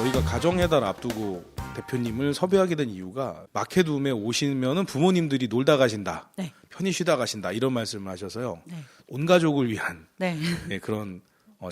저희가 가정의 달 앞두고 대표님을 섭외하게 된 이유가 마케둠에 오시면은 부모님들이 놀다 가신다, 네. 편히 쉬다 가신다 이런 말씀을 하셔서요. 네. 온 가족을 위한 네. 그런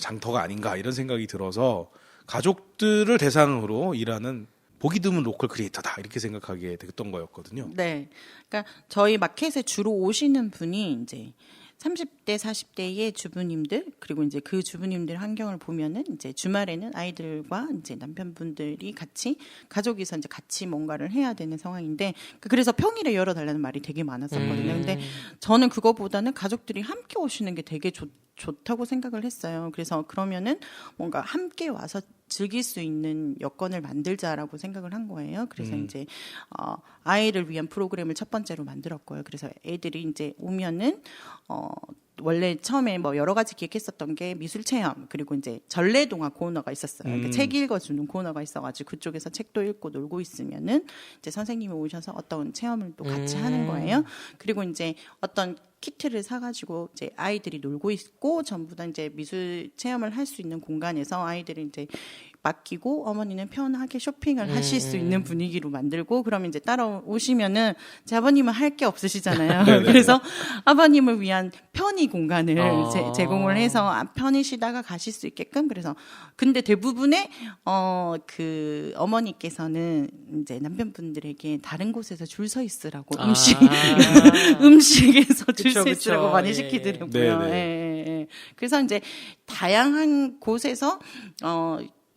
장터가 아닌가 이런 생각이 들어서 가족들을 대상으로 일하는 보기 드문 로컬 크리에이터다 이렇게 생각하게 됐던 거였거든요. 네. 그러니까 저희 마켓에 주로 오시는 분이 이제 30대, 40대의 주부님들, 그리고 이제 그 주부님들 환경을 보면은 이제 주말에는 아이들과 이제 남편분들이 같이 가족이서 이제 같이 뭔가를 해야 되는 상황인데, 그래서 평일에 열어달라는 말이 되게 많았었거든요. 근데 저는 그거보다는 가족들이 함께 오시는 게 되게 좋다고 생각을 했어요. 그래서 그러면은 뭔가 함께 와서 즐길 수 있는 여건을 만들자라고 생각을 한 거예요. 그래서 이제 아이를 위한 프로그램을 첫 번째로 만들었고요. 그래서 애들이 이제 오면은 원래 처음에 뭐 여러 가지 기획했었던 게 미술 체험, 그리고 이제 전래동화 코너가 있었어요. 그러니까 책 읽어주는 코너가 있어가지고 그쪽에서 책도 읽고 놀고 있으면은 이제 선생님이 오셔서 어떤 체험을 또 같이 하는 거예요. 그리고 이제 어떤 키트를 사가지고 이제 아이들이 놀고 있고 전부 다 이제 미술 체험을 할 수 있는 공간에서 아이들이 이제 맡기고 어머니는 편하게 쇼핑을 하실 수 있는 분위기로 만들고, 그러면 이제 따라오시면은 제 아버님은 할 게 없으시잖아요. 그래서 아버님을 위한 편의 공간을 제공을 해서 편히 쉬다가 가실 수 있게끔. 그래서 근데 대부분의 그 어머니께서는 이제 남편분들에게 다른 곳에서 줄 서 있으라고 음식에서 줄 서 있으라고 많이 시키더라고요. 예. 그래서 이제 다양한 곳에서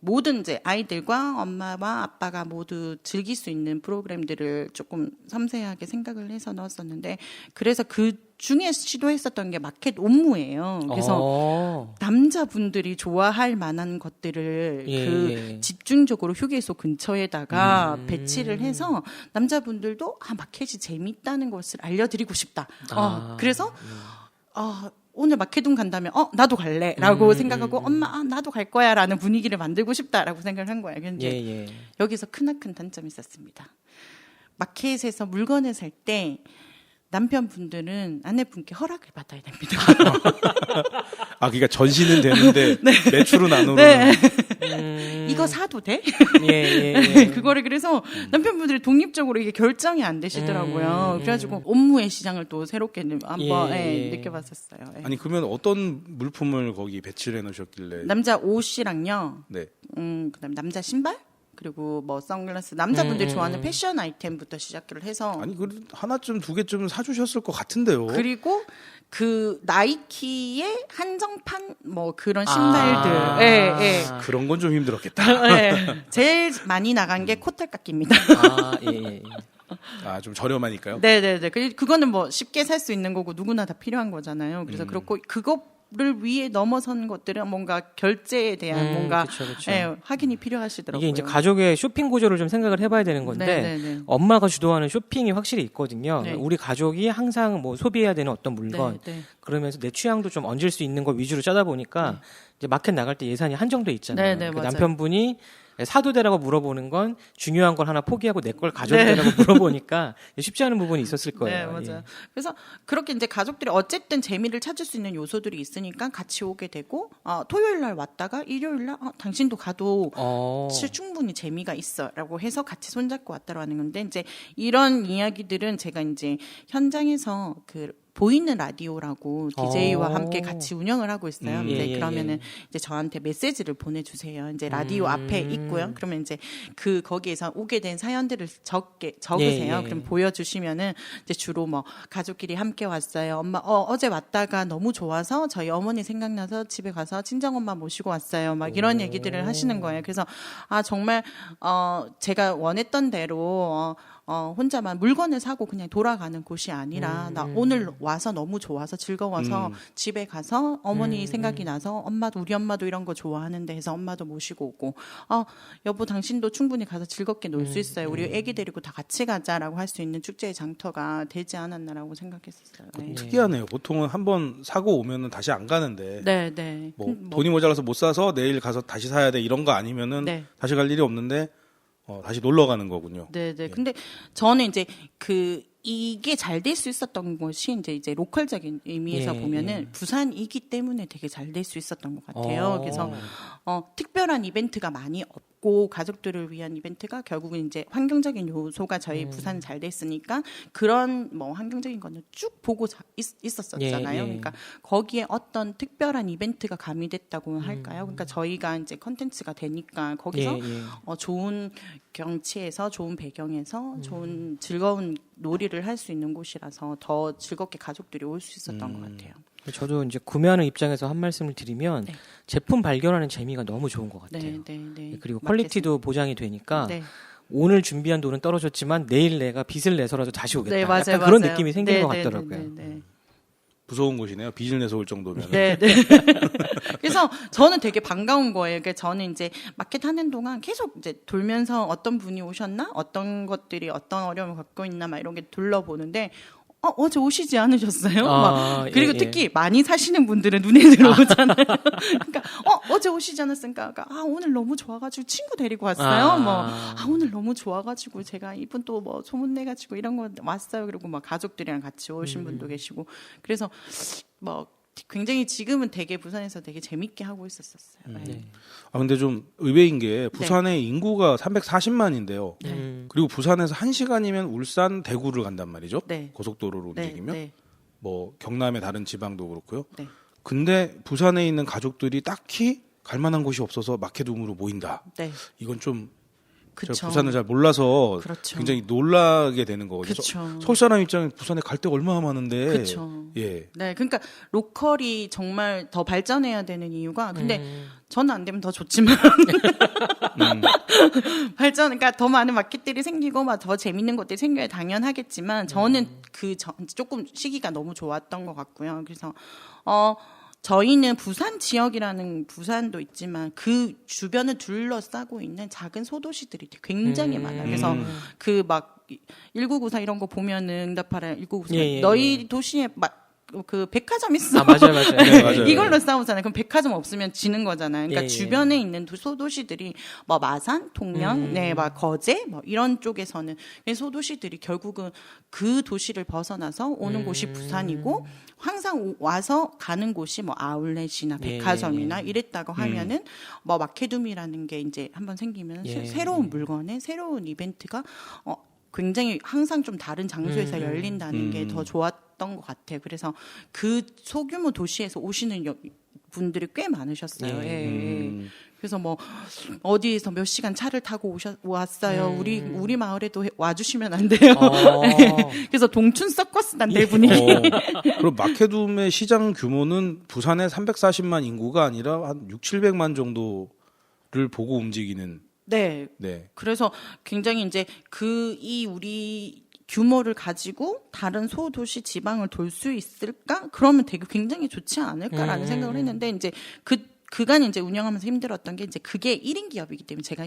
모든 이제 아이들과 엄마와 아빠가 모두 즐길 수 있는 프로그램들을 조금 섬세하게 생각을 해서 넣었었는데, 그래서 그 중에 시도했었던 게 마켓 옴무예요. 그래서 남자분들이 좋아할 만한 것들을 집중적으로 휴게소 근처에다가 배치를 해서 남자분들도 마켓이 재밌다는 것을 알려드리고 싶다. 그래서 오늘 마케동 간다면 나도 갈래라고 생각하고 엄마 나도 갈 거야라는 분위기를 만들고 싶다라고 생각을 한 거예요. 근데 여기서 크나큰 단점이 있었습니다. 마켓에서 물건을 살 때 남편분들은 아내분께 허락을 받아야 됩니다. 그러니까 전시는 되는데 매출은 안 오르는. 이거 사도 돼? 그거를 그래서 남편분들이 독립적으로 이게 결정이 안 되시더라고요. 그래가지고 업무의 시장을 또 새롭게 한번 느껴봤었어요. 아니 그러면 어떤 물품을 거기 배치를 해놓으셨길래? 남자 옷이랑요. 네. 그다음 남자 신발? 그리고 뭐 선글라스, 남자분들이 좋아하는 패션 아이템부터 시작을 해서 아니 그 하나쯤 두 개쯤 사주셨을 것 같은데요. 그리고 그 나이키의 한정판 뭐 그런 신발들, 그런 건 좀 힘들었겠다. 제일 많이 나간 게 코털깎이입니다. 좀 저렴하니까요. 네네네. 그거는 뭐 쉽게 살 수 있는 거고 누구나 다 필요한 거잖아요. 그래서 그렇고 그거를 위해 넘어선 것들은 뭔가 결제에 대한 뭔가 확인이 필요하시더라고요. 이게 이제 가족의 쇼핑 구조를 좀 생각을 해봐야 되는 건데 엄마가 주도하는 쇼핑이 확실히 있거든요. 우리 가족이 항상 뭐 소비해야 되는 어떤 물건 그러면서 내 취향도 좀 얹을 수 있는 걸 위주로 짜다 보니까 이제 마켓 나갈 때 예산이 한정돼 있잖아요. 그 남편분이 사도 되라고 물어보는 건 중요한 걸 하나 포기하고 내 걸 가져도 되라고 물어보니까 쉽지 않은 부분이 있었을 거예요. 네, 맞아요. 그래서 그렇게 이제 가족들이 어쨌든 재미를 찾을 수 있는 요소들이 있으니까 같이 오게 되고, 토요일 날 왔다가 일요일 날 당신도 가도 충분히 재미가 있어라고 해서 같이 손잡고 왔다고 하는 건데, 이제 이런 이야기들은 제가 이제 현장에서 보이는 라디오라고 DJ와 함께 같이 운영을 하고 있어요. 이제 그러면은 이제 저한테 메시지를 보내주세요. 이제 라디오 앞에 있고요. 그러면 이제 거기에서 오게 된 사연들을 적으세요. 그럼 보여주시면은 이제 주로 뭐 가족끼리 함께 왔어요. 엄마 어제 왔다가 너무 좋아서 저희 어머니 생각나서 집에 가서 친정 엄마 모시고 왔어요. 막 이런 얘기들을 하시는 거예요. 그래서 정말 제가 원했던 대로 혼자만 물건을 사고 그냥 돌아가는 곳이 아니라 나 오늘 와서 너무 좋아서 즐거워서 집에 가서 어머니 생각이 나서 우리 엄마도 이런 거 좋아하는데 해서 엄마도 모시고 오고 여보 당신도 충분히 가서 즐겁게 놀 수 있어요. 우리 애기 데리고 다 같이 가자라고 할 수 있는 축제의 장터가 되지 않았나라고 생각했었어요. 특이하네요. 보통은 한번 사고 오면은 다시 안 가는데 돈이 모자라서 못 사서 내일 가서 다시 사야 돼 이런 거 아니면은 다시 갈 일이 없는데 다시 놀러 가는 거군요. 네네. 근데 저는 이제 이게 잘 될 수 있었던 것이 이제 로컬적인 의미에서 보면은 부산이기 때문에 되게 잘 될 수 있었던 것 같아요. 그래서 특별한 이벤트가 많이 없고 그 가족들을 위한 이벤트가 결국은 이제 환경적인 요소가 저희 부산 잘 됐으니까 그런 뭐 환경적인 거는 쭉 보고 있었었잖아요. 그러니까 거기에 어떤 특별한 이벤트가 가미됐다고 할까요? 그러니까 저희가 이제 컨텐츠가 되니까 거기서 좋은 경치에서 좋은 배경에서 좋은 즐거운 놀이를 할 수 있는 곳이라서 더 즐겁게 가족들이 올 수 있었던 것 같아요. 저도 이제 구매하는 입장에서 한 말씀을 드리면 네. 제품 발견하는 재미가 너무 좋은 것 같아요. 네. 그리고 퀄리티도 보장이 되니까 오늘 준비한 돈은 떨어졌지만 내일 내가 빚을 내서라도 다시 오겠다. 맞아요, 약간 그런 느낌이 생기는 것 같더라고요. 무서운 곳이네요. 빚을 내서 올 정도면. 네. 그래서 저는 되게 반가운 거예요. 그러니까 저는 이제 마켓 하는 동안 계속 이제 돌면서 어떤 분이 오셨나, 어떤 것들이 어떤 어려움을 갖고 있나, 막 이런 게 둘러보는데. 어제 오시지 않으셨어요? 그리고 특히 많이 사시는 분들은 눈에 들어오잖아요. 그러니까 어제 오시지 않았습니까? 그러니까 오늘 너무 좋아가지고 친구 데리고 왔어요. 오늘 너무 좋아가지고 제가 이분 또 뭐 소문내가지고 이런 거 왔어요. 그리고 막 가족들이랑 같이 오신 분도 계시고 그래서 뭐 굉장히 지금은 되게 부산에서 되게 재밌게 하고 있었어요. 근데 좀 의외인 게 부산의 인구가 340만인데요. 그리고 부산에서 1시간이면 울산, 대구를 간단 말이죠. 고속도로로 움직이면 뭐 경남의 다른 지방도 그렇고요. 근데 부산에 있는 가족들이 딱히 갈 만한 곳이 없어서 마켓룸으로 모인다. 이건 좀 제가 부산을 잘 몰라서 굉장히 놀라게 되는 거거든요. 서울 사람 입장에 부산에 갈 데가 얼마나 많은데. 네, 그러니까 로컬이 정말 더 발전해야 되는 이유가 근데 저는 안 되면 더 좋지만 그러니까 더 많은 마켓들이 생기고 막 더 재밌는 것들이 생겨야 당연하겠지만 저는 조금 시기가 너무 좋았던 것 같고요. 그래서 저희는 부산 지역이라는 부산도 있지만 그 주변을 둘러싸고 있는 작은 소도시들이 굉장히 많아요. 그래서 그 막 1994 이런 거 보면은 응답하라 1994 너희 도시에 그 백화점 있어. 맞아요. 이걸로 싸우잖아요. 그럼 백화점 없으면 지는 거잖아요. 그러니까 주변에 있는 소도시들이 뭐 마산, 통영, 막 거제 뭐 이런 쪽에서는 소도시들이 결국은 그 도시를 벗어나서 오는 곳이 부산이고 항상 와서 가는 곳이 뭐 아울렛이나 백화점이나 이랬다고 하면은 뭐 마켓룸이라는 게 이제 한번 생기면 새로운 물건에 새로운 이벤트가 굉장히 항상 좀 다른 장소에서 열린다는 게 더 좋았던 것 같아요. 그래서 그 소규모 도시에서 오시는 분들이 꽤 많으셨어요. 그래서 뭐 어디에서 몇 시간 차를 타고 왔어요. 우리 마을에도 와주시면 안 돼요. 그래서 동춘 서커스단 네 분이. 그럼 마켓룸의 시장 규모는 부산의 340만 인구가 아니라 한 600~700만 정도를 보고 움직이는. 네. 그래서 굉장히 이제 우리 규모를 가지고 다른 소도시 지방을 돌 수 있을까? 그러면 되게 굉장히 좋지 않을까라는 생각을 했는데 이제 그간 이제 운영하면서 힘들었던 게 이제 그게 1인 기업이기 때문에 제가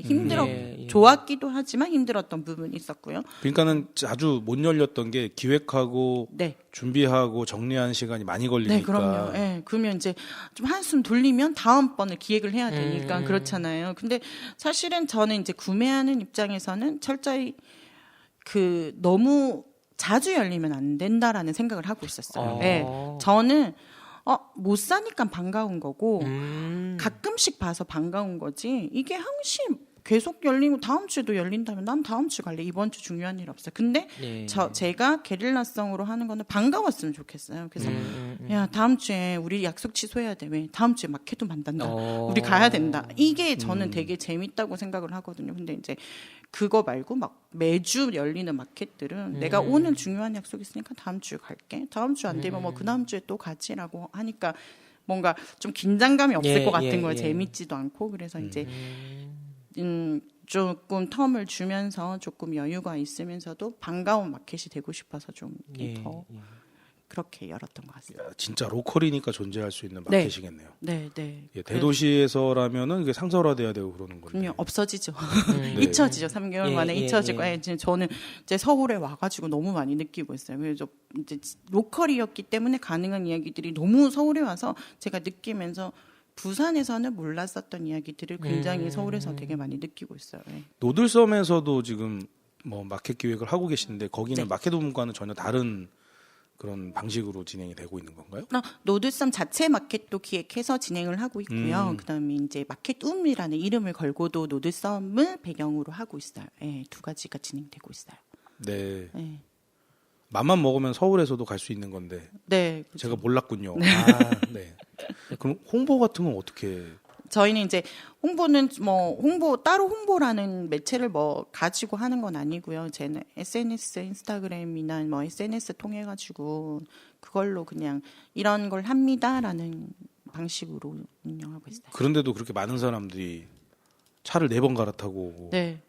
좋았기도 하지만 힘들었던 부분이 있었고요. 그러니까는 자주 못 열렸던 게 기획하고 준비하고 정리하는 시간이 많이 걸리니까. 네, 그럼요. 그러면 이제 좀 한숨 돌리면 다음번을 기획을 해야 되니까 그렇잖아요. 근데 사실은 저는 이제 구매하는 입장에서는 철저히 너무 자주 열리면 안 된다라는 생각을 하고 있었어요. 저는 못 사니까 반가운 거고 가끔씩 봐서 반가운 거지 이게 항상 계속 열리고 다음 주에도 열린다면 난 다음 주 갈래. 이번 주 중요한 일 없어요. 근데 제가 게릴라성으로 하는 거는 반가웠으면 좋겠어요. 그래서 야 다음 주에 우리 약속 취소해야 돼. 왜? 다음 주에 마켓룸 한단다. 우리 가야 된다. 이게 저는 되게 재밌다고 생각을 하거든요. 근데 이제 그거 말고 막 매주 열리는 마켓들은 내가 오늘 중요한 약속 있으니까 다음 주에 갈게. 다음 주 안 되면 뭐 그 다음 주에 또 가지라고 하니까 뭔가 좀 긴장감이 없을 것 같은 거예요. 재밌지도 않고. 그래서 이제 조금 텀을 주면서 조금 여유가 있으면서도 반가운 마켓이 되고 싶어서 좀 더 그렇게 열었던 것 같습니다. 진짜 로컬이니까 존재할 수 있는 마켓이겠네요. 네. 대도시에서라면은 이게 상설화돼야 되고 그러는 거죠. 그럼요. 없어지죠. 잊혀지죠. 3개월 만에 잊혀지고. 저는 이제 서울에 와가지고 너무 많이 느끼고 있어요. 그래서 이제 로컬이었기 때문에 가능한 이야기들이 너무 서울에 와서 제가 느끼면서 부산에서는 몰랐었던 이야기들을 굉장히 서울에서 되게 많이 느끼고 있어요. 노들섬에서도 지금 뭐 마켓 기획을 하고 계시는데 거기는 마켓홈과는 전혀 다른 그런 방식으로 진행이 되고 있는 건가요? 노드썸 자체 마켓도 기획해서 진행을 하고 있고요. 그다음에 이제 마켓움이라는 이름을 걸고도 노드썸을 배경으로 하고 있어요. 네, 두 가지가 진행되고 있어요. 네. 네. 맘만 먹으면 서울에서도 갈 수 있는 건데. 네. 그렇죠. 제가 몰랐군요. 네. 그럼 홍보 같은 건 어떻게? 저희는 이제 홍보는 따로 홍보라는 매체를 가지고 하는 건 아니고요. 저는 SNS, 인스타그램이나 SNS 통해 가지고 그걸로 그냥 이런 걸 합니다라는 방식으로 운영하고 있어요. 그런데도 그렇게 많은 사람들이 차를 4번 갈아타고. 네.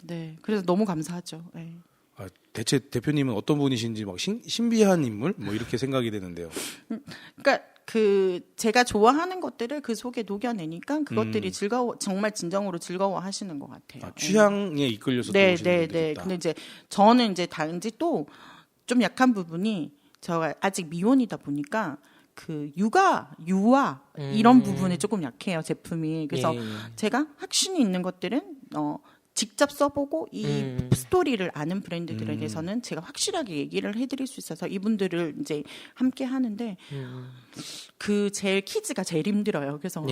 그래서 너무 감사하죠. 네. 대체 대표님은 어떤 분이신지 막 신비한 인물 이렇게 생각이 되는데요. 그러니까 제가 좋아하는 것들을 그 속에 녹여내니까 그것들이 정말 진정으로 즐거워하시는 것 같아요. 취향에 이끌려서 들어오시는 분들이 있다. 근데 이제 저는 이제 단지 또 좀 약한 부분이 제가 아직 미혼이다 보니까 유아 이런 부분에 조금 약해요, 제품이. 그래서 제가 확신이 있는 것들은 직접 써보고 이 스토리를 아는 브랜드들에 대해서는 제가 확실하게 얘기를 해드릴 수 있어서 이분들을 이제 함께 하는데 제일 키즈가 제일 힘들어요. 그래서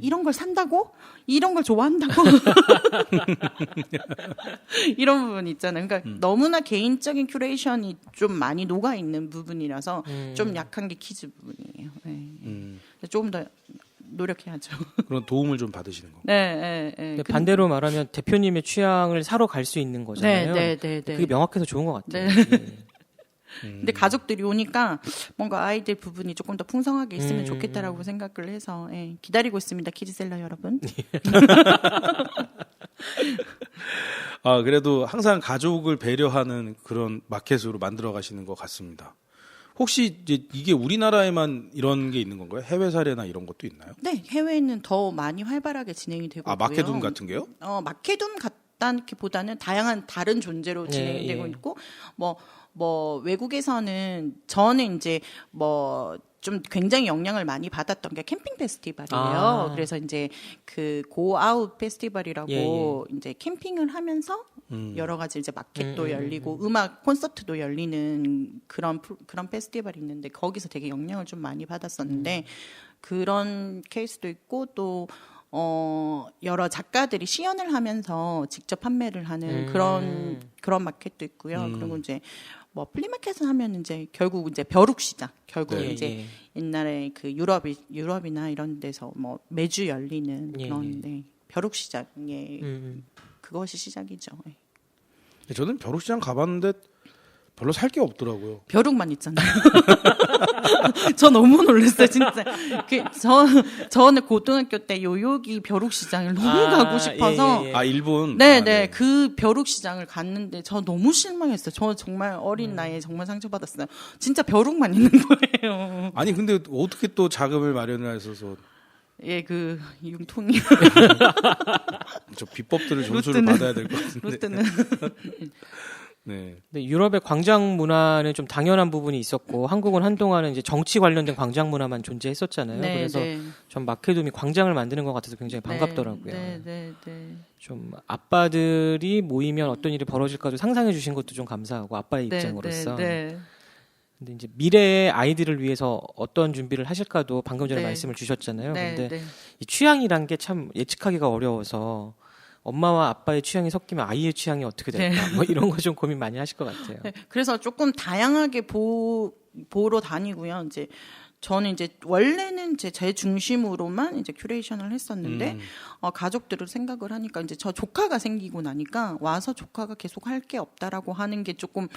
이런 걸 산다고? 이런 걸 좋아한다고? 이런 부분 있잖아요. 그러니까 너무나 개인적인 큐레이션이 좀 많이 녹아있는 부분이라서 좀 약한 게 키즈 부분이에요. 조금 더 노력해야죠. 그런 도움을 좀 받으시는 거. 네. 반대로 말하면 대표님의 취향을 사러 갈 수 있는 거잖아요. 네. 그게 명확해서 좋은 것 같아요. 근데 가족들이 오니까 뭔가 아이들 부분이 조금 더 풍성하게 있으면 좋겠다라고 생각을 해서 기다리고 있습니다, 키즈셀러 여러분. 그래도 항상 가족을 배려하는 그런 마켓으로 만들어 가시는 것 같습니다. 혹시 이게 우리나라에만 이런 게 있는 건가요? 해외 사례나 이런 것도 있나요? 네, 해외는 더 많이 활발하게 진행이 되고 있고요. 마켓움 같은 게요? 마켓움 같다기보다는 다양한 다른 존재로 진행되고 있고, 외국에서는 저는 이제 좀 굉장히 영향을 많이 받았던 게 캠핑 페스티벌이에요. 그래서 이제 고아웃 페스티벌이라고 이제 캠핑을 하면서 여러 가지 이제 마켓도 열리고 음악 콘서트도 열리는 그런 페스티벌이 있는데 거기서 되게 영향을 좀 많이 받았었는데 그런 케이스도 있고 또 여러 작가들이 시연을 하면서 직접 판매를 하는 그런 마켓도 있고요. 그리고 이제 플리마켓을 하면 이제 결국 이제 벼룩시장 결국 이제 옛날에 유럽이나 이런 데서 매주 열리는 그런 벼룩시장에 그것이 시작이죠. 저는 벼룩시장 가봤는데 별로 살 게 없더라고요. 벼룩만 있잖아요. 저 너무 놀랐어요, 진짜. 저는 고등학교 때 요요기 벼룩시장을 너무 가고 싶어서. 일본? 네. 그 벼룩시장을 갔는데 저 너무 실망했어요. 저 정말 어린 나이에 정말 상처받았어요. 진짜 벼룩만 있는 거예요. 아니, 근데 어떻게 또 자금을 마련해서. 융통이. 저 비법들을 점수를 받아야 될 것 같은데. 루트는. 네. 근데 유럽의 광장 문화는 좀 당연한 부분이 있었고 한국은 한동안은 이제 정치 관련된 광장 문화만 존재했었잖아요. 그래서 전 마켓움이 광장을 만드는 것 같아서 굉장히 반갑더라고요. 좀 아빠들이 모이면 어떤 일이 벌어질까도 상상해 주신 것도 좀 감사하고 아빠의 입장으로서. 근데 이제 미래의 아이들을 위해서 어떤 준비를 하실까도 방금 전에 말씀을 주셨잖아요. 근데 이 취향이란 게 참 예측하기가 어려워서 엄마와 아빠의 취향이 섞이면 아이의 취향이 어떻게 될까? 이런 거 좀 고민 많이 하실 것 같아요. 그래서 조금 다양하게 보러 다니고요. 이제 저는 이제 원래는 제 중심으로만 이제 큐레이션을 했었는데 가족들을 생각을 하니까 이제 저 조카가 생기고 나니까 와서 조카가 계속 할 게 없다라고 하는 게 조금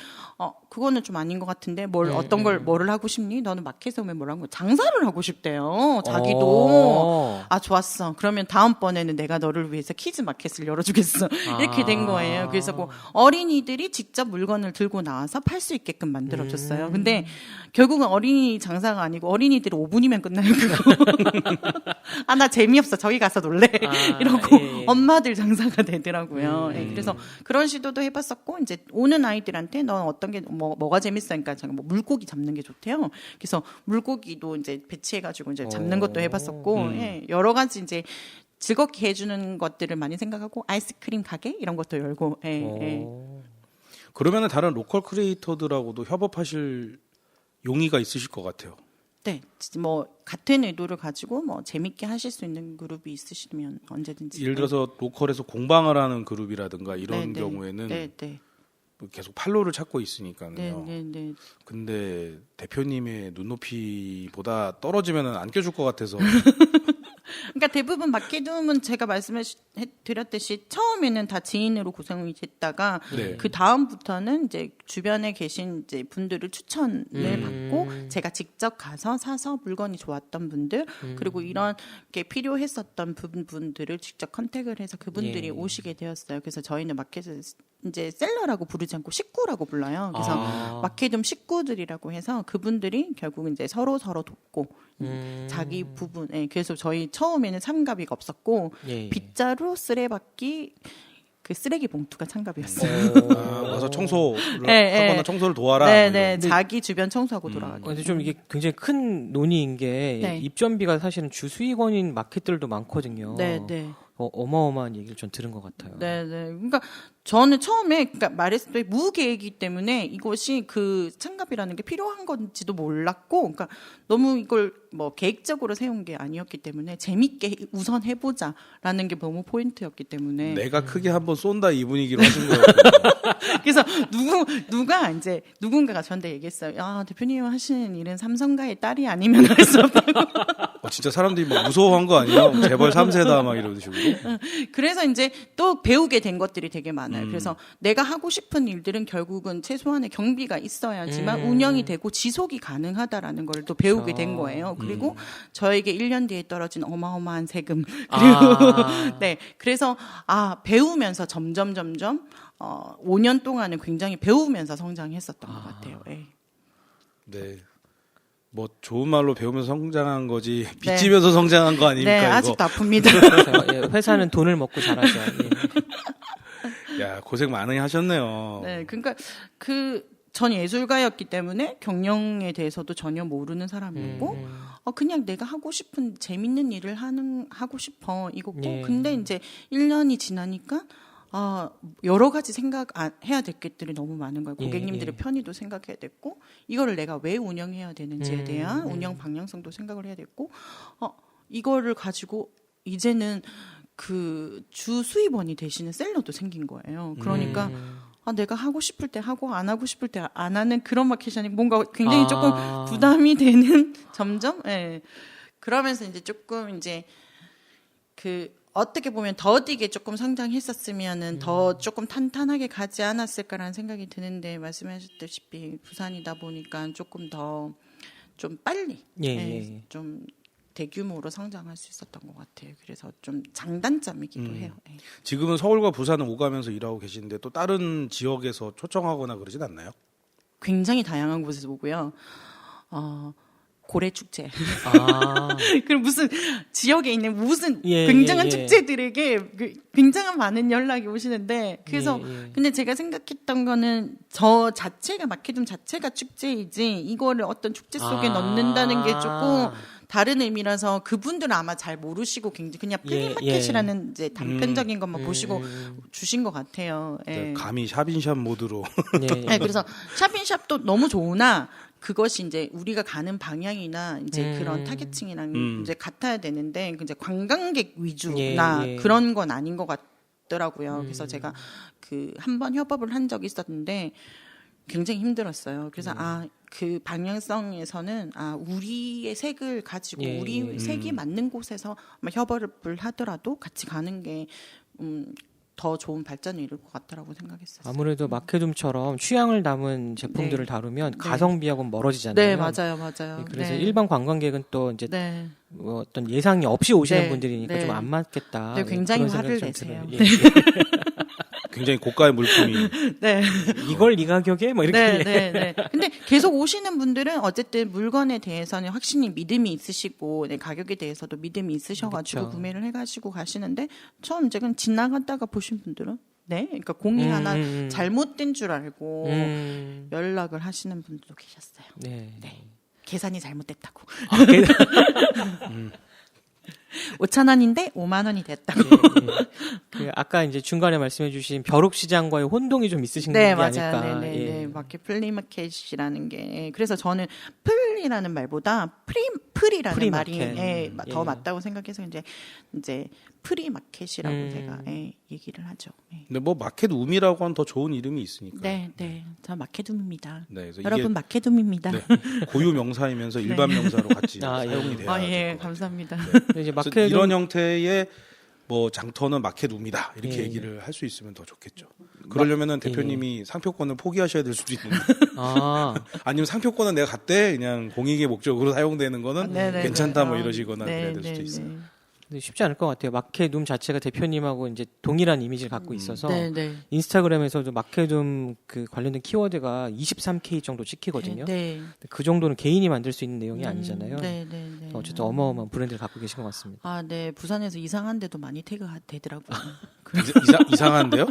그거는 좀 아닌 것 같은데 뭐를 하고 싶니? 너는 마켓에 오면 뭘 하고 장사를 하고 싶대요. 자기도 좋았어. 그러면 다음번에는 내가 너를 위해서 키즈 마켓을 열어주겠어. 이렇게 된 거예요. 그래서 어린이들이 직접 물건을 들고 나와서 팔 수 있게끔 만들어줬어요. 근데 결국은 어린이 장사가 아니고 어린이들이 5분이면 끝나요. 나 재미없어. 저기 가서 놀래. 이러고 엄마들 장사가 되더라고요. 그래서 그런 시도도 해봤었고 이제 오는 아이들한테 넌 어떤 게 뭐가 재밌어? 그러니까 물고기 잡는 게 좋대요. 그래서 물고기도 이제 배치해가지고 이제 잡는 것도 해봤었고 여러 가지 이제 즐겁게 해주는 것들을 많이 생각하고 아이스크림 가게 이런 것도 열고. 그러면은 다른 로컬 크리에이터들하고도 협업하실 용의가 있으실 것 같아요. 네, 뭐 같은 의도를 가지고 뭐 재밌게 하실 수 있는 그룹이 있으시면 언제든지. 예를 들어서 로컬에서 공방을 하는 그룹이라든가 이런 경우에는 계속 팔로우를 찾고 있으니까요. 네. 근데 대표님의 눈높이보다 떨어지면은 안 껴줄 것 같아서. 그러니까 대부분 마케둠은 제가 말씀드렸듯이 처음에는 다 지인으로 구성이 됐다가 그 다음부터는 이제 주변에 계신 이제 분들을 추천을 받고 제가 직접 가서 사서 물건이 좋았던 분들 그리고 이런 게 필요했었던 분들을 직접 컨택을 해서 그분들이 오시게 되었어요. 그래서 저희는 마켓을 이제 셀러라고 부르지 않고 식구라고 불러요. 그래서 마케둠 식구들이라고 해서 그분들이 결국 이제 서로 돕고 자기 부분. 그래서 저희 처음에는 참가비가 없었고 빗자루, 쓰레받기, 그 쓰레기 봉투가 참가비였어요. 와서 청소를 하거나 청소를 도와라. 네, 자기 주변 청소하고 돌아가기. 근데 좀 이게 굉장히 큰 논의인 게 입점비가 사실은 주 수익원인 마켓들도 많거든요. 네. 어마어마한 얘기를 전 들은 것 같아요. 네. 그러니까 저는 처음에 말했을 때 무계획이기 때문에 이것이 그 참가비라는 게 필요한 건지도 몰랐고, 그러니까 너무 이걸 뭐 계획적으로 세운 게 아니었기 때문에 재밌게 우선 해보자라는 게 너무 포인트였기 때문에 내가 크게 한번 쏜다 이 분위기로 하신 거예요. 그래서 누군가가 저한테 얘기했어요. 야, 대표님 하시는 일은 삼성가의 딸이 아니면 할 수 없다고. 진짜 사람들이 막 무서워한 거 아니에요? 재벌 3세다 막 이런 식으로. 그래서 이제 또 배우게 된 것들이 되게 많아요. 그래서 내가 하고 싶은 일들은 결국은 최소한의 경비가 있어야지만 운영이 되고 지속이 가능하다라는 걸 또 배우게 된 거예요. 그리고 저에게 1년 뒤에 떨어진 어마어마한 세금. 그리고 네. 그래서 배우면서 점점 5년 동안은 굉장히 배우면서 성장했었던 것 같아요. 네. 뭐 좋은 말로 배우면서 성장한 거지 빚지면서 성장한 거 아닙니까? 네, 아직도 아픕니다. 그렇죠. 회사는 돈을 먹고 자라죠. 야, 고생 많이 하셨네요. 네, 그러니까 전 예술가였기 때문에 경영에 대해서도 전혀 모르는 사람이었고 그냥 내가 하고 싶은 재밌는 일을 하고 싶어 이거고 근데 이제 1년이 지나니까 여러 가지 해야 될 것들이 너무 많은 거예요. 고객님들의 편의도 생각해야 됐고, 이거를 내가 왜 운영해야 되는지에 대한 운영 방향성도 생각을 해야 됐고, 이거를 가지고 이제는 그 주 수입원이 되시는 셀러도 생긴 거예요. 그러니까 내가 하고 싶을 때 하고 안 하고 싶을 때 안 하는 그런 마케션이 뭔가 굉장히 조금 부담이 되는 점점. 그러면서 이제 조금 이제 어떻게 보면 더디게 조금 성장했었으면은 더 조금 탄탄하게 가지 않았을까라는 생각이 드는데 말씀하셨다시피 부산이다 보니까 조금 더 좀 빨리 좀 대규모로 성장할 수 있었던 것 같아요. 그래서 좀 장단점이기도 해요. 지금은 서울과 부산을 오가면서 일하고 계시는데 또 다른 지역에서 초청하거나 그러진 않나요? 굉장히 다양한 곳에서 보고요. 고래 축제. 그럼 무슨 지역에 있는 무슨 굉장한 축제들에게 굉장한 많은 연락이 오시는데 그래서 근데 제가 생각했던 거는 저 자체가 마케둠 자체가 축제이지 이거를 어떤 축제 속에 넣는다는 게 조금 다른 의미라서 그분들은 아마 잘 모르시고 굉장히 그냥 플리마켓이라는 이제 단편적인 것만 보시고 주신 것 같아요. 감히 샵인샵 모드로. 그래서 샵인샵도 너무 좋으나 그것이 이제 우리가 가는 방향이나 이제 그런 타겟층이랑 이제 같아야 되는데 이제 관광객 위주나 그런 건 아닌 것 같더라고요. 그래서 제가 한 번 협업을 한 적이 있었는데 굉장히 힘들었어요. 그래서 그 방향성에서는 우리의 색을 가지고 우리 색이 맞는 곳에서 협업을 하더라도 같이 가는 게 더 좋은 발전을 이룰 것 같다라고 생각했어요. 아무래도 마케둠처럼 취향을 담은 제품들을 다루면 가성비하고는 멀어지잖아요. 네, 맞아요. 그래서 일반 관광객은 또 이제 뭐 어떤 예상이 없이 오시는 분들이니까 좀 안 맞겠다. 네, 굉장히 화를 내세요. 굉장히 고가의 물품이. 이걸 이 가격에 뭐 이렇게. 네. 근데 계속 오시는 분들은 어쨌든 물건에 대해서는 확실히 믿음이 있으시고 가격에 대해서도 믿음이 있으셔가지고 구매를 해가지고 가시는데 처음 제가 지나가다가 보신 분들은 그러니까 공이 하나 잘못된 줄 알고 연락을 하시는 분들도 계셨어요. 계산이 잘못됐다고. 5,000원인데 5만 원이 됐다. 그 아까 이제 중간에 말씀해주신 벼룩시장과의 혼동이 좀 있으신 게 네, 맞아요. 아닐까. 네, 마켓 플리마켓이라는 게 그래서 저는 플이라는 말보다 프리라는 말이 더 맞다고 생각해서 이제 프리마켓이라고 제가 얘기를 하죠. 근데 뭐 마켓움이라고 하는 더 좋은 이름이 있으니까. 네, 저 마켓움입니다. 네, 그래서 여러분 마켓움입니다. 네, 고유 명사이면서 일반 명사로 같이 사용이 돼야. 예, 감사합니다. 네. 이제 마켓 이런 형태의 뭐 장터는 마켓움이다 이렇게 얘기를 할 수 있으면 더 좋겠죠. 그러려면은 대표님이 상표권을 포기하셔야 될 수도 있는데. 아니면 상표권은 내가 갖되 그냥 공익의 목적으로 사용되는 거는 괜찮다 뭐 이러시거나 그래야 될 수도 있어요. 쉽지 않을 것 같아요. 마켓움 자체가 대표님하고 이제 동일한 이미지를 갖고 있어서 인스타그램에서도 마켓움 그 관련된 키워드가 23K 정도 찍히거든요. 그 정도는 개인이 만들 수 있는 내용이 아니잖아요. 어쨌든 어마어마한 브랜드를 갖고 계신 것 같습니다. 네, 부산에서 이상한 데도 많이 태그가 되더라고요. 이상한데요?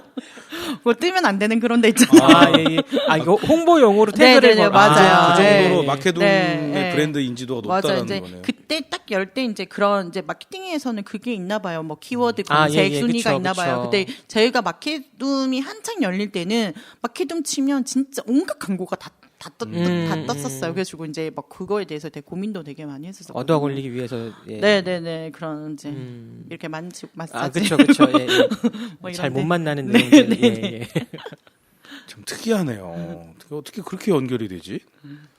뭐 뜨면 안 되는 그런 데 있잖아요. 이거 홍보용으로 태그를 맞아요. 그 정도로 마켓움의 브랜드 인지도가 높다는 거네요. 그때 딱 열 때 이제 그런 이제 마케팅에서는 그게 있나 봐요. 뭐 키워드 검색 순위가 있나 봐요. 그때 저희가 마켓움이 한창 열릴 때는 마켓움 치면 진짜 온갖 광고가 다 떴었어요. 그래가지고 이제 막 그거에 대해서 되게 고민도 되게 많이 했었어요. 얻어 걸리기 위해서. 네네네. 그런 이제 이렇게 마사지. 그렇죠. 뭐 잘 못 만나는 내용들. 참 특이하네요. 어떻게 그렇게 연결이 되지?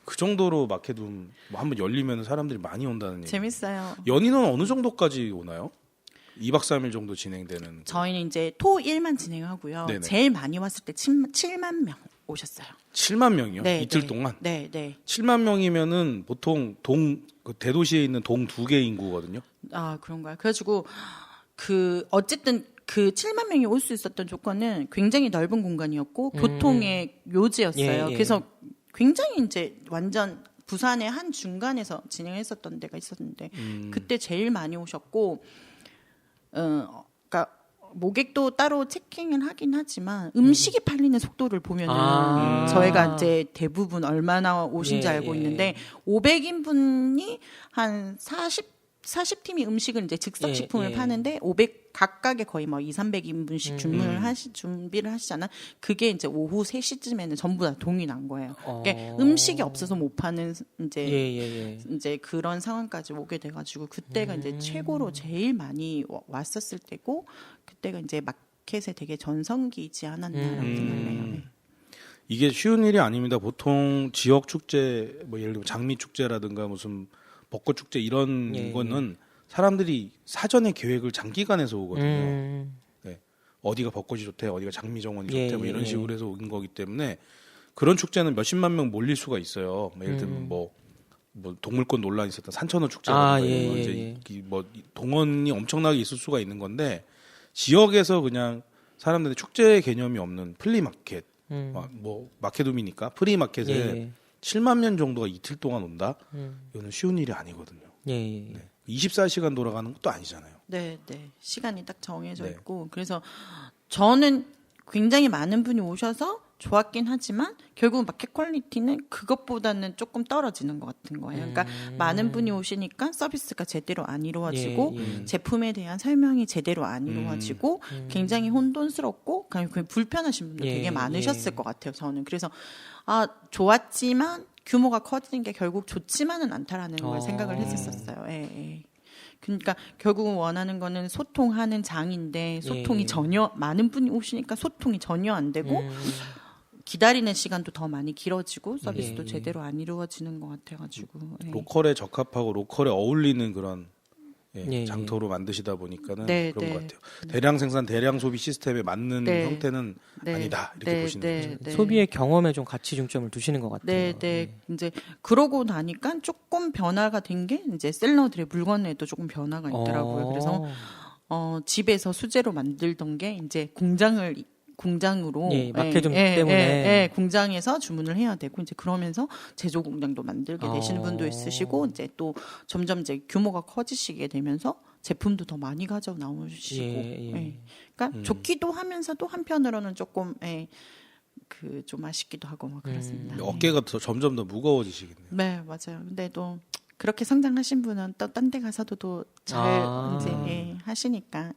그 정도로 마켓움 뭐 한번 열리면 사람들이 많이 온다는 얘기. 재밌어요. 연인은 어느 정도까지 오나요? 2박 3일 정도 진행되는. 저희는 이제 토 1만 진행하고요. 네네. 제일 많이 왔을 때 7만 명 오셨어요. 7만 명이요? 이틀 동안? 네. 7만 명이면은 보통 그 대도시에 있는 동 2개 인구거든요. 그런가요? 그래가지고 어쨌든 그 7만 명이 올 수 있었던 조건은 굉장히 넓은 공간이었고 교통의 요지였어요. 그래서 굉장히 이제 완전 부산의 한 중간에서 진행했었던 데가 있었는데 그때 제일 많이 오셨고, 그러니까 모객도 따로 체킹을 하긴 하지만 음식이 팔리는 속도를 보면은 저희가 이제 대부분 얼마나 오신지 알고 있는데 500인분이 한 40팀이 음식을 이제 즉석 식품을 파는데 500 각각의 거의 뭐 200~300인분씩 준비를 하시잖아. 그게 이제 오후 3시쯤에는 전부 다 동이 난 거예요. 그러니까 음식이 없어서 못 파는 이제 그런 상황까지 오게 돼가지고 그때가 이제 최고로 제일 많이 왔었을 때고 그때가 이제 마켓에 되게 전성기이지 않았나라고 생각을 해요. 이게 쉬운 일이 아닙니다. 보통 지역 축제, 뭐 예를 들면 장미 축제라든가 무슨 벚꽃 축제 이런 거는 사람들이 사전에 계획을 장기간에서 오거든요. 네. 어디가 벚꽃이 좋대, 어디가 장미 정원이 좋대, 뭐 이런 식으로 해서 온 거기 때문에 그런 축제는 몇십만 명 몰릴 수가 있어요. 예를 들면 뭐 동물권 논란이 있었던 산천어 축제라든가 이제 뭐 동원이 엄청나게 있을 수가 있는 건데 지역에서 그냥 사람들이 축제 개념이 없는 플리마켓, 뭐 마켓움이니까 프리마켓에 7만 명 정도가 이틀 동안 온다? 이거는 쉬운 일이 아니거든요. 24시간 돌아가는 것도 아니잖아요. 네. 시간이 딱 정해져 있고 그래서 저는 굉장히 많은 분이 오셔서 좋았긴 하지만 결국은 마켓 퀄리티는 그것보다는 조금 떨어지는 것 같은 거예요. 그러니까 많은 분이 오시니까 서비스가 제대로 안 이루어지고 제품에 대한 설명이 제대로 안 이루어지고 굉장히 혼돈스럽고 그냥 불편하신 분들 되게 많으셨을 것 같아요. 저는 그래서 좋았지만 규모가 커지는 게 결국 좋지만은 않다라는 걸 생각을 했었어요. 그러니까 결국은 원하는 거는 소통하는 장인데 소통이 전혀 많은 분이 오시니까 소통이 전혀 안 되고 기다리는 시간도 더 많이 길어지고 서비스도 제대로 안 이루어지는 것 같아가지고 로컬에 적합하고 로컬에 어울리는 그런 장터로 만드시다 보니까는 그런 것 같아요. 대량 생산, 대량 소비 시스템에 맞는 형태는 아니다 이렇게 보시는 거죠. 소비의 경험에 좀 가치 중점을 두시는 것 같아요. 이제 그러고 나니까 조금 변화가 된 게 이제 셀러들의 물건에도 조금 변화가 있더라고요. 그래서 집에서 수제로 만들던 게 이제 공장으로 마켓움 때문에 공장에서 주문을 해야 되고 이제 그러면서 제조 공장도 만들게 되시는 분도 있으시고 이제 또 점점 이제 규모가 커지시게 되면서 제품도 더 많이 가져 나오시고 그러니까 좋기도 하면서도 한편으로는 조금 좀 아쉽기도 하고 막 그렇습니다. 어깨가 점점 더 무거워지시겠네요. 네, 맞아요. 근데 또 그렇게 성장하신 분은 또 딴 데 가서도 잘 이제 하시니까.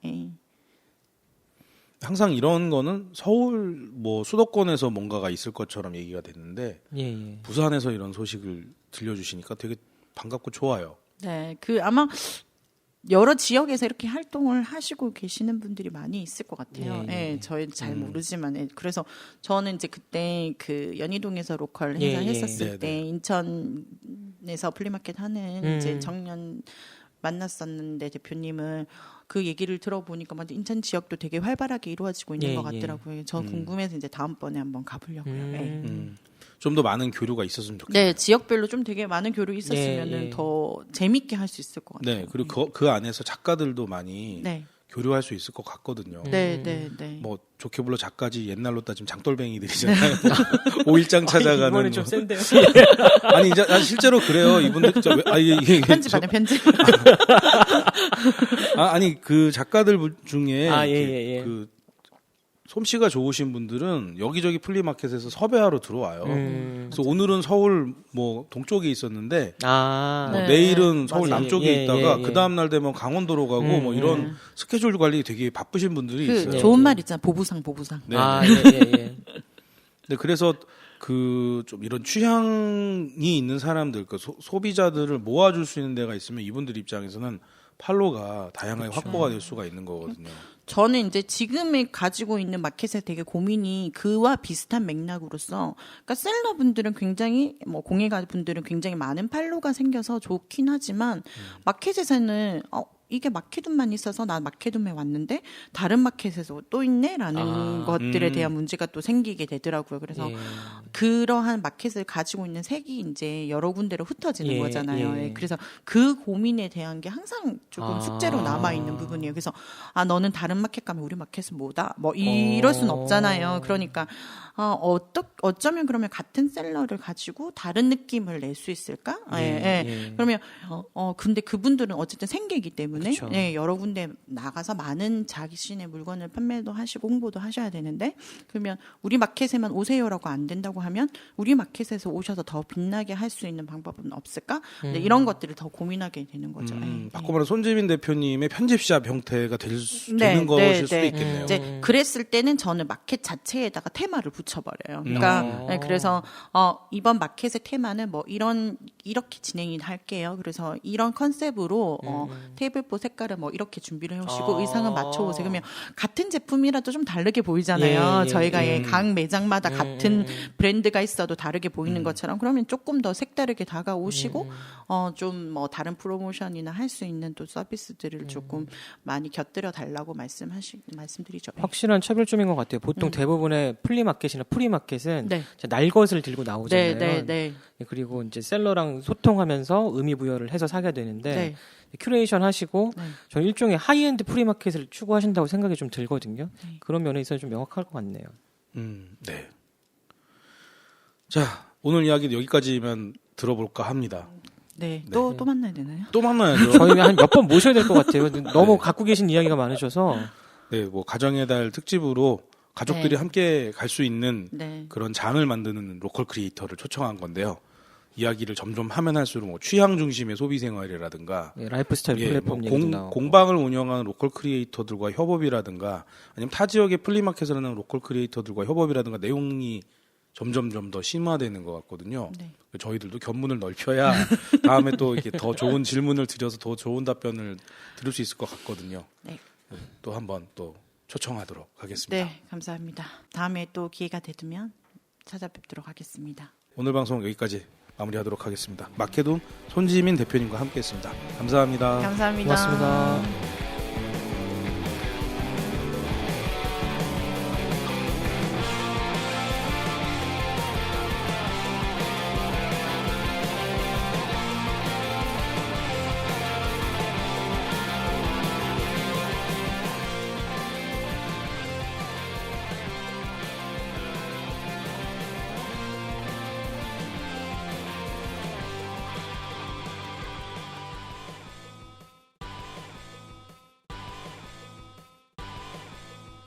항상 이런 거는 서울 뭐 수도권에서 뭔가가 있을 것처럼 얘기가 됐는데 부산에서 이런 소식을 들려주시니까 되게 반갑고 좋아요. 네, 아마 여러 지역에서 이렇게 활동을 하시고 계시는 분들이 많이 있을 것 같아요. 저희 잘 모르지만 그래서 저는 이제 그때 그 연희동에서 로컬 행사 했었을 때 인천에서 플리마켓 하는 이제 청년 만났었는데 대표님을 그 얘기를 들어보니까 맞아 인천 지역도 되게 활발하게 이루어지고 있는 것 같더라고요. 저 궁금해서 이제 다음번에 한번 가보려고요. 좀 더 많은 교류가 있었으면 좋겠어요. 네, 지역별로 좀 되게 많은 교류 있었으면 더 재밌게 할 수 있을 것 같아요. 네, 그리고 그 안에서 작가들도 많이 교류할 수 있을 것 같거든요. 네. 뭐 좋게 불러 작가지 옛날로 따지면 장돌뱅이들이잖아요. 5일장 찾아가는. 이번에 좀 센데요. 아니 이제 실제로 그래요. 이분들 이게 편집하네 편집. 아니 그 작가들 중에 그 솜씨가 좋으신 분들은 여기저기 플리마켓에서 섭외하러 들어와요. 그래서 오늘은 서울 뭐 동쪽에 있었는데 내일은 서울 남쪽에 있다가 그 다음 날 되면 강원도로 가고 뭐 이런 스케줄 관리 되게 바쁘신 분들이 있어요. 좋은 말 있잖아. 보부상. 네. 네, 그래서 좀 이런 취향이 있는 사람들, 소비자들을 모아줄 수 있는 데가 있으면 이분들 입장에서는 팔로가 다양하게 확보가 될 수가 있는 거거든요. 저는 이제 지금에 가지고 있는 마켓에 되게 고민이 그와 비슷한 맥락으로서, 그러니까 셀러분들은 굉장히 공예가 분들은 굉장히 많은 팔로가 생겨서 좋긴 하지만 마켓에서는 이게 마케둠만 있어서 나 마케둠에 왔는데 다른 마켓에서 또 있네라는 것들에 대한 문제가 또 생기게 되더라고요. 그래서 그러한 마켓을 가지고 있는 색이 이제 여러 군데로 흩어지는 거잖아요. 그래서 그 고민에 대한 게 항상 조금 숙제로 남아 있는 부분이에요. 그래서 너는 다른 마켓 가면 우리 마켓은 뭐다? 뭐 이럴 순 없잖아요. 그러니까 어쩌면 그러면 같은 셀러를 가지고 다른 느낌을 낼 수 있을까? 그러면 근데 그분들은 어쨌든 생계이기 때문에 여러 군데 나가서 많은 자신의 물건을 판매도 하시고 홍보도 하셔야 되는데, 그러면 우리 마켓에만 오세요라고 안 된다고 하면 우리 마켓에서 오셔서 더 빛나게 할 수 있는 방법은 없을까? 이런 것들을 더 고민하게 되는 거죠. 바꿔 말해 손재민 대표님의 편집샵 형태가 되는 것일 수도 있겠네요. 이제 그랬을 때는 저는 마켓 자체에다가 테마를 붙여버려요. 그러니까 그래서 이번 마켓의 테마는 뭐 이렇게 진행이 할게요. 그래서 이런 컨셉으로 테이블보 색깔을 뭐 이렇게 준비를 해오시고 의상은 맞춰오세요. 그러면 같은 제품이라도 좀 다르게 보이잖아요. 저희가 각 매장마다 같은 브랜드가 있어도 다르게 보이는 것처럼, 그러면 조금 더 색다르게 다가오시고 좀 뭐 다른 프로모션이나 할 수 있는 또 서비스들을 조금 많이 곁들여 달라고 말씀드리죠. 확실한 차별점인 것 같아요. 보통 대부분의 플리마켓이나 프리마켓은 날 것을 들고 나오잖아요. 그리고 이제 셀러랑 소통하면서 의미 부여를 해서 사게 되는데 큐레이션 하시고 저는 일종의 하이엔드 프리마켓을 추구하신다고 생각이 좀 들거든요. 그런 면에 있어서 좀 명확할 것 같네요. 네. 자, 오늘 이야기는 여기까지만 들어볼까 합니다. 또 만나야 되나요? 또 만나야죠. 저희 한 몇 번 모셔야 될 것 같아요. 너무 갖고 계신 이야기가 많으셔서. 네, 뭐 가정의 달 특집으로 가족들이 함께 갈 수 있는 그런 장을 만드는 로컬 크리에이터를 초청한 건데요. 이야기를 점점 하면 할수록 뭐 취향 중심의 소비 생활이라든가 라이프스타일 플랫폼 얘기도 나오고 공방을 운영하는 로컬 크리에이터들과 협업이라든가 아니면 타 지역의 플리마켓을 하는 로컬 크리에이터들과 협업이라든가 내용이 점점 더 심화되는 것 같거든요. 저희들도 견문을 넓혀야 다음에 또 이렇게 더 좋은 질문을 드려서 더 좋은 답변을 들을 수 있을 것 같거든요. 또 한번 또 초청하도록 하겠습니다. 네, 감사합니다. 다음에 또 기회가 되면 찾아뵙도록 하겠습니다. 오늘 방송 여기까지 마무리하도록 하겠습니다. 마케둠 손지민 대표님과 함께했습니다. 감사합니다. 감사합니다. 고맙습니다.